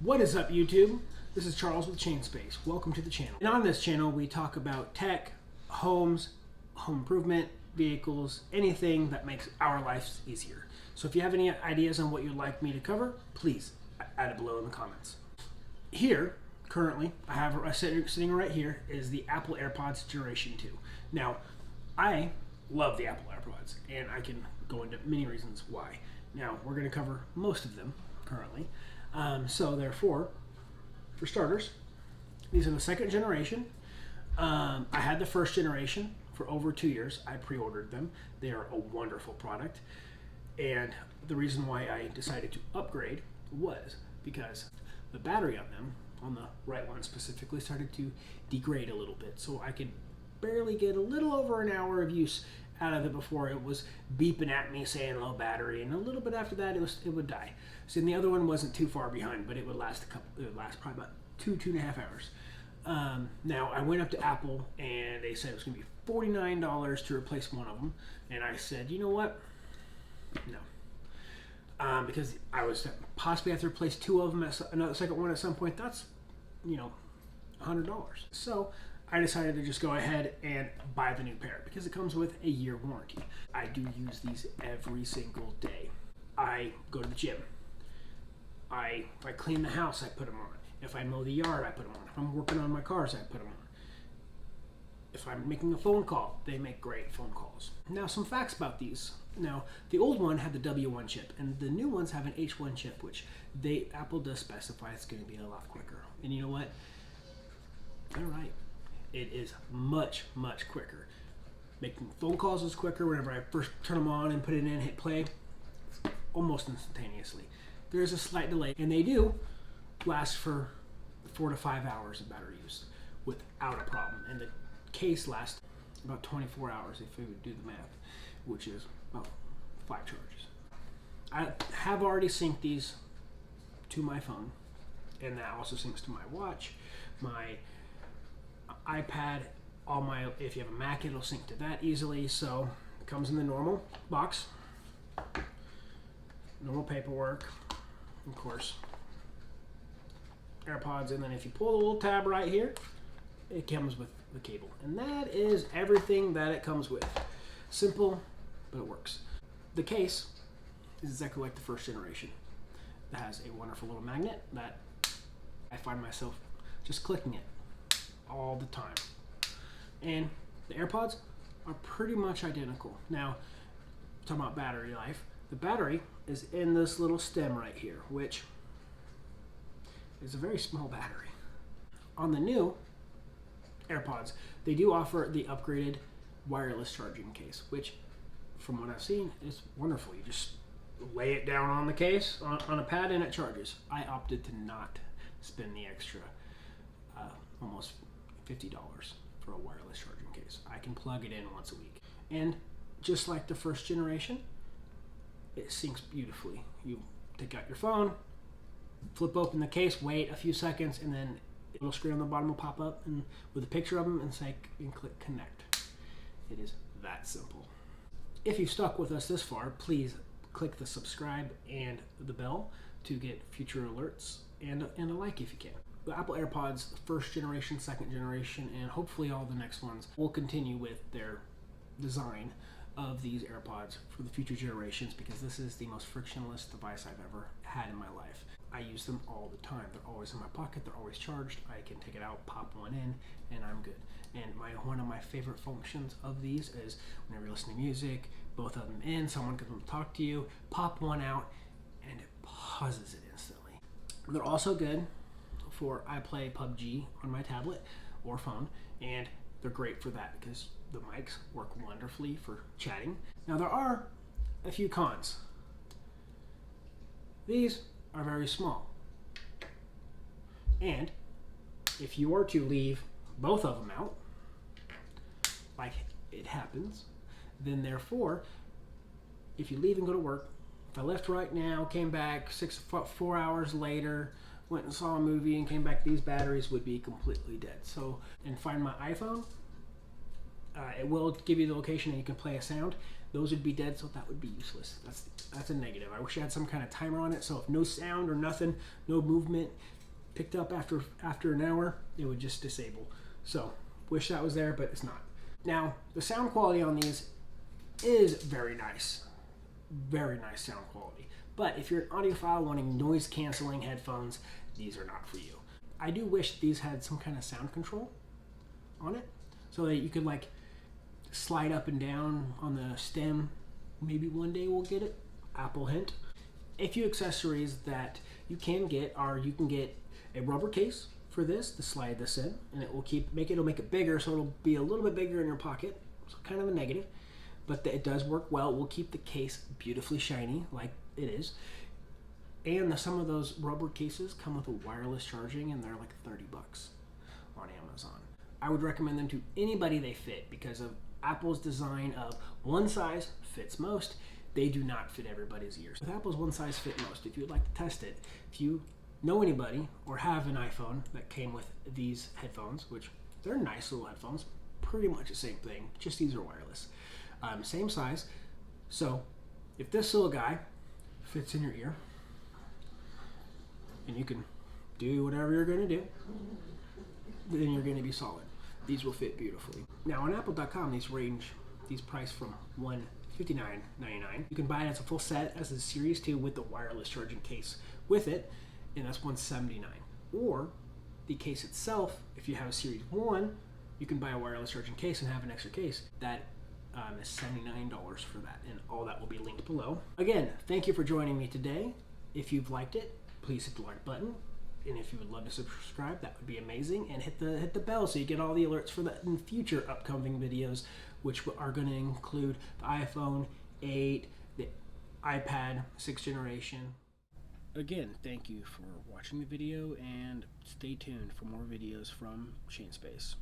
What is up, YouTube? This is Charles with Chain Space. Welcome to the channel. And on this channel, we talk about tech, homes, home improvement, vehicles, anything that makes our lives easier. So if you have any ideas on what you'd like me to cover, please add it below in the comments. Here, currently, I have sitting right here is the Apple AirPods Generation 2. Now, I love the Apple AirPods, and I can go into many reasons why. Now, we're going to cover most of them currently. So therefore, for starters, these are the second generation. I had the first generation for over 2 years. I pre-ordered them. They are a wonderful product. And the reason why I decided to upgrade was because the battery on them, on the right one specifically, started to degrade a little bit. So I could barely get a little over an hour of use out of it before it was beeping at me saying low battery, and a little bit after that it would die. So the other one wasn't too far behind, but it would last probably about two and a half hours. Now I went up to Apple and they said it was going to be $49 to replace one of them, and I said, you know what, no, because I was possibly have to replace two of them, another second one at some point. That's $100. So I decided to just go ahead and buy the new pair because it comes with a year warranty. I do use these every single day. I go to the gym. If I clean the house, I put them on. If I mow the yard, I put them on. If I'm working on my cars, I put them on. If I'm making a phone call, they make great phone calls. Now, some facts about these. Now, the old one had the W1 chip, and the new ones have an H1 chip, which Apple does specify it's going to be a lot quicker. And you know what? They're right. It is much, much quicker. Making phone calls is quicker. Whenever I first turn them on and put it in, hit play, almost instantaneously. There's a slight delay, and they do last for 4 to 5 hours of battery use without a problem. And the case lasts about 24 hours if you would do the math, which is about 5 charges. I have already synced these to my phone, and that also syncs to my watch, my iPad, if you have a Mac, it'll sync to that easily. So it comes in the normal box, normal paperwork, of course, AirPods, and then if you pull the little tab right here, it comes with the cable. And that is everything that it comes with. Simple, but it works. The case is exactly like the first generation. It has a wonderful little magnet that I find myself just clicking it all the time. And the AirPods are pretty much identical. Now, talking about battery life, the battery is in this little stem right here, which is a very small battery. On the new AirPods, they do offer the upgraded wireless charging case, which from what I've seen is wonderful. You just lay it down on the case, on a pad, and it charges. I opted to not spend the extra almost $50 for a wireless charging case. I can plug it in once a week. And just like the first generation, it syncs beautifully. You take out your phone, flip open the case, wait a few seconds, and then a little screen on the bottom will pop up and with a picture of them and click connect. It is that simple. If you've stuck with us this far, please click the subscribe and the bell to get future alerts, and a like if you can. The Apple AirPods first generation, second generation, and hopefully all the next ones will continue with their design of these AirPods for the future generations, because this is the most frictionless device I've ever had in my life. I use them all the time. They're always in my pocket. They're always charged. I can take it out, pop one in, and I'm good. And one of my favorite functions of these is whenever you're listening to music, both of them in, someone can talk to you, pop one out, and it pauses it instantly. They're also good I play PUBG on my tablet or phone, and they're great for that because the mics work wonderfully for chatting. Now, there are a few cons. These are very small, and if you were to leave both of them out, like it happens, then therefore, if you leave and go to work, if I left right now, came back 4 hours later, went and saw a movie and came back, these batteries would be completely dead. So, and find my iPhone, it will give you the location and you can play a sound. those would be dead, so that would be useless. That's a negative. I wish I had some kind of timer on it, so if no sound or nothing, no movement picked up after an hour, it would just disable. So wish that was there, but it's not. Now the sound quality on these is very nice sound quality. But if you're an audiophile wanting noise canceling headphones, these are not for you. I do wish these had some kind of sound control on it, so that you could like slide up and down on the stem. Maybe one day we'll get it. Apple hint. A few accessories that you can get are, you can get a rubber case for this to slide this in, and it'll make it bigger, so it'll be a little bit bigger in your pocket. So kind of a negative, but it does work well. It will keep the case beautifully shiny like it is. And some of those rubber cases come with a wireless charging, and they're like $30 on Amazon. I would recommend them to anybody they fit, because of Apple's design of one size fits most. They do not fit everybody's ears. With Apple's one size fit most, if you would like to test it, if you know anybody or have an iPhone that came with these headphones, which they're nice little headphones, pretty much the same thing, just these are wireless. Same size. So if this little guy fits in your ear, and you can do whatever you're going to do, then you're going to be solid. These will fit beautifully. Now on Apple.com, these price from $159.99. You can buy it as a full set as a Series 2 with the wireless charging case with it, and that's $179. Or the case itself, if you have a Series 1, you can buy a wireless charging case and have an extra case. That is $79 for that, and all that will be linked below. Again, thank you for joining me today. If you've liked it, please hit the like button, and if you would love to subscribe, that would be amazing. And hit the bell so you get all the alerts for the future upcoming videos, which are going to include the iPhone 8, the iPad 6th generation. Again, thank you for watching the video, and stay tuned for more videos from Shane Space.